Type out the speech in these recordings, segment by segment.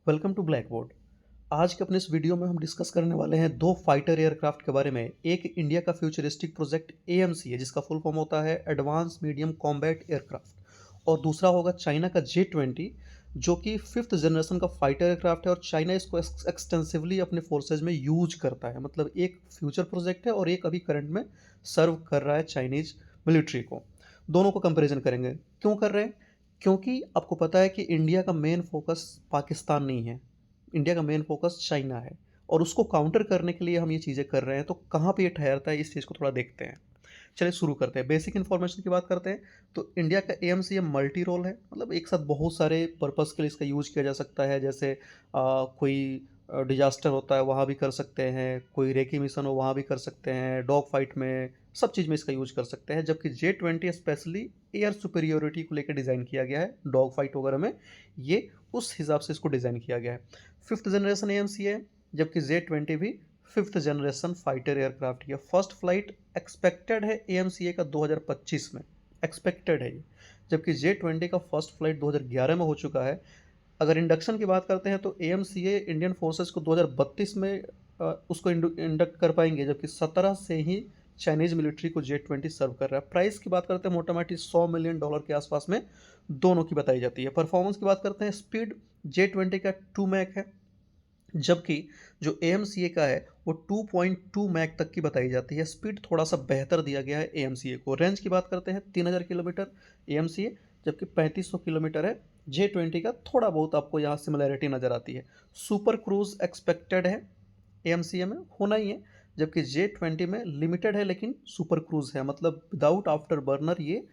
Welcome to black board. आज के अपने इस वीडियो में हम डिस्कस करने वाले हैं दो फाइटर एयरक्राफ्ट के बारे में। एक इंडिया का फ्यूचरिस्टिक प्रोजेक्ट एएमसी है, जिसका फुल फॉर्म होता है एडवांस मीडियम कॉम्बैट एयरक्राफ्ट, और दूसरा होगा चाइना का J-20, जो कि फिफ्थ जनरेशन का फाइटर एयरक्राफ्ट है और चाइना इसको एक्सटेंसिवली अपने फोर्सेज में यूज करता है। मतलब एक फ्यूचर प्रोजेक्ट है और एक अभी करंट में सर्व कर रहा है चाइनीज मिलिट्री को। दोनों को कंपैरिजन करेंगे। क्यों कर रहे हैं? क्योंकि आपको पता है कि इंडिया का मेन फोकस पाकिस्तान नहीं है, इंडिया का मेन फोकस चाइना है, और उसको काउंटर करने के लिए हम ये चीज़ें कर रहे हैं। तो कहाँ पे ये ठहरता है, इस चीज़ को थोड़ा देखते हैं। चलिए शुरू करते हैं, बेसिक इन्फॉर्मेशन की बात करते हैं। तो इंडिया का एएमसीएम मल्टी रोल है, मतलब एक साथ बहुत सारे पर्पस के लिए इसका यूज किया जा सकता है। जैसे कोई डिजास्टर होता है वहाँ भी कर सकते हैं, कोई रेकी मिशन हो वहाँ भी कर सकते हैं, डॉग फाइट में, सब चीज़ में इसका यूज कर सकते हैं। जबकि J-20 स्पेशली एयर सुपेरियोरिटी को लेकर डिज़ाइन किया गया है, डॉग फाइट वगैरह में ये उस हिसाब से इसको डिज़ाइन किया गया है। फिफ्थ जनरेशन एएमसी है, जबकि J-20 भी फिफ्थ जनरेशन फाइटर एयरक्राफ्ट की फर्स्ट फ्लाइट एक्सपेक्टेड है एएमसीए का 2025 में, एक्सपेक्टेड है ये। जबकि J-20 का फर्स्ट फ्लाइट 2011 में हो चुका है। अगर इंडक्शन की बात करते हैं तो एएमसीए इंडियन फोर्सेस को 2032 में उसको इंडक्ट कर पाएंगे, जबकि 17 से ही चाइनीज मिलिट्री को J-20 सर्व कर रहा है। प्राइस की बात करते हैं मोटामोटी $100 मिलियन के आसपास में दोनों की बताई जाती है। परफॉर्मेंस की बात करते हैं, स्पीड J-20 का 2 मैक है, जबकि जो एएमसीए का है वो 2.2 मैक तक की बताई जाती है। स्पीड थोड़ा सा बेहतर दिया गया है एएमसीए को। रेंज की बात करते हैं 3000 किलोमीटर एएमसीए, जबकि 3500 किलोमीटर है J-20 का। थोड़ा बहुत आपको यहाँ सिमिलैरिटी नज़र आती है। सुपर क्रूज एक्सपेक्टेड है एएमसीए में, होना ही है, जबकि J-20 में लिमिटेड है लेकिन सुपर क्रूज है, मतलब विदाउट आफ्टर बर्नर ये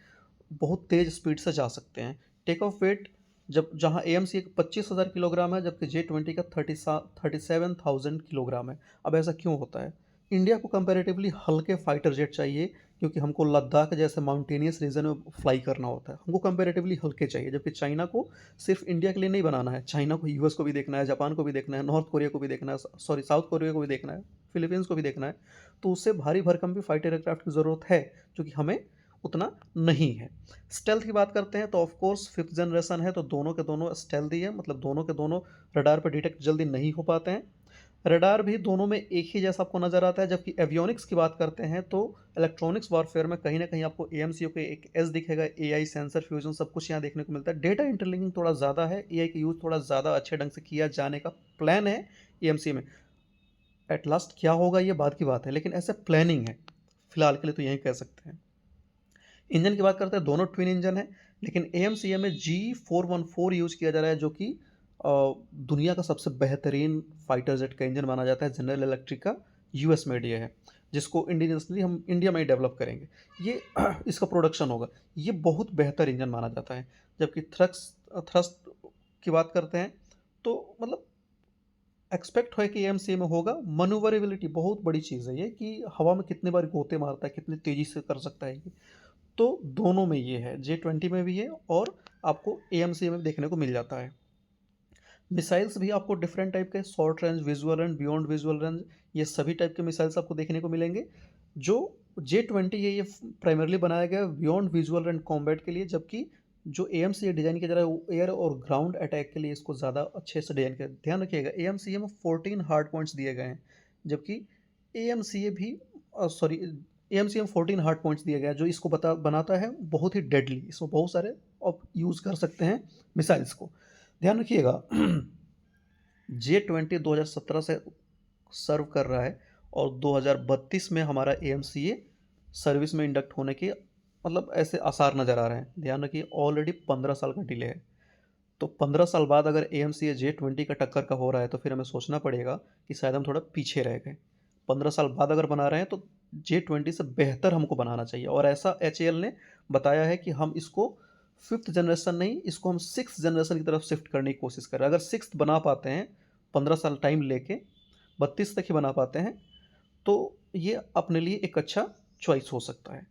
बहुत तेज़ स्पीड से जा सकते हैं। टेक ऑफ वेट जब जहाँ एएमसी एक 25,000 किलोग्राम है, जबकि J-20 का 37,000 किलोग्राम है। अब ऐसा क्यों होता है? इंडिया को कंपैरेटिवली हल्के फाइटर जेट चाहिए, क्योंकि हमको लद्दाख जैसे माउंटेनियस रीजन में फ्लाई करना होता है। हमको कंपैरेटिवली हल्के चाहिए, जबकि चाइना को सिर्फ इंडिया के लिए नहीं बनाना है। चाइना को यूएस को भी देखना है, जापान को भी देखना है, नॉर्थ कोरिया को भी देखना है, सॉरी साउथ कोरिया को भी देखना है, फिलीपींस को भी देखना है। तो उससे भारी भरकम भी फाइटर एयरक्राफ्ट की ज़रूरत है, जो कि हमें उतना नहीं है। स्टेल्थ की बात करते हैं तो ऑफ कोर्स फिफ्थ जनरेशन है, तो दोनों के दोनों स्टेल्थी है, मतलब दोनों के दोनों रडार पर डिटेक्ट जल्दी नहीं हो पाते हैं। रडार भी दोनों में एक ही जैसा आपको नजर आता है। जबकि एवियोनिक्स की बात करते हैं तो इलेक्ट्रॉनिक्स वॉरफेयर में कहीं ना कहीं आपको एएमसीओ के एक एस दिखेगा। एआई, सेंसर फ्यूजन, सब कुछ यहाँ देखने को मिलता है। डेटा इंटरलिंकिंग थोड़ा ज़्यादा है, एआई का यूज़ थोड़ा ज़्यादा अच्छे ढंग से किया जाने का प्लान है एएमसी में। एट लास्ट क्या होगा ये बाद की बात है, लेकिन ऐसे प्लानिंग है फिलहाल के लिए, तो यही कह सकते हैं। इंजन की बात करते हैं, दोनों ट्विन इंजन है, लेकिन एएमसीए में G414 यूज किया जा रहा है, जो कि दुनिया का सबसे बेहतरीन फाइटर जेट का इंजन माना जाता है। जनरल इलेक्ट्रिक का यूएस मेड ये है, जिसको इंडिजिनसली हम इंडिया में ही डेवलप करेंगे। ये इसका प्रोडक्शन होगा। ये बहुत बेहतर इंजन माना जाता है। जबकि थ्रस्ट की बात करते हैं तो मतलब एक्सपेक्ट है कि एएमसीए में होगा। मनूवरेबिलिटी बहुत बड़ी चीज़ है ये, कि हवा में कितने बार गोते मारता है, कितनी तेज़ी से कर सकता है ये। तो दोनों में ये है, J-20 में भी है और आपको एएमसी में भी देखने को मिल जाता है। मिसाइल्स भी आपको डिफरेंट टाइप के, short range, visual range, beyond visual range, ये सभी टाइप के मिसाइल्स आपको देखने को मिलेंगे। जो J-20 है ये प्राइमरली बनाया गया है बियॉन्ड विजुअल रेंज कॉम्बैट के लिए, जबकि जो एएमसी डिज़ाइन किया जा रहा है वो एयर और ग्राउंड अटैक के लिए इसको ज़्यादा अच्छे से डिज़ाइन किया। ध्यान रखिएगा एएमसी में 14 हार्ड पॉइंट्स दिए गए हैं, जबकि एएमसीए भी सॉरी एएमसीए में 14 हार्ड पॉइंट्स दिए गए हैं, जो इसको बनाता है बहुत ही डेडली। इसमें बहुत सारे आप यूज़ कर सकते हैं मिसाइल्स को। ध्यान रखिएगा J-20 2017 से सर्व कर रहा है और 2032 में हमारा एएमसीए सर्विस में इंडक्ट होने के मतलब ऐसे आसार नज़र आ रहे हैं। ध्यान रखिए ऑलरेडी 15 साल का डिले है। तो 15 साल बाद अगर एएमसीए J-20 का टक्कर का हो रहा है, तो फिर हमें सोचना पड़ेगा कि शायद हम थोड़ा पीछे रह गए। 15 साल बाद अगर बना रहे हैं तो J-20 से बेहतर हमको बनाना चाहिए, और ऐसा एचएएल ने बताया है कि हम इसको फिफ्थ जनरेशन नहीं, इसको हम सिक्स जनरेशन की तरफ शिफ्ट करने की कोशिश कर रहे हैं। अगर सिक्स बना पाते हैं 15 साल टाइम लेके, 32 तक ही बना पाते हैं, तो ये अपने लिए एक अच्छा चॉइस हो सकता है।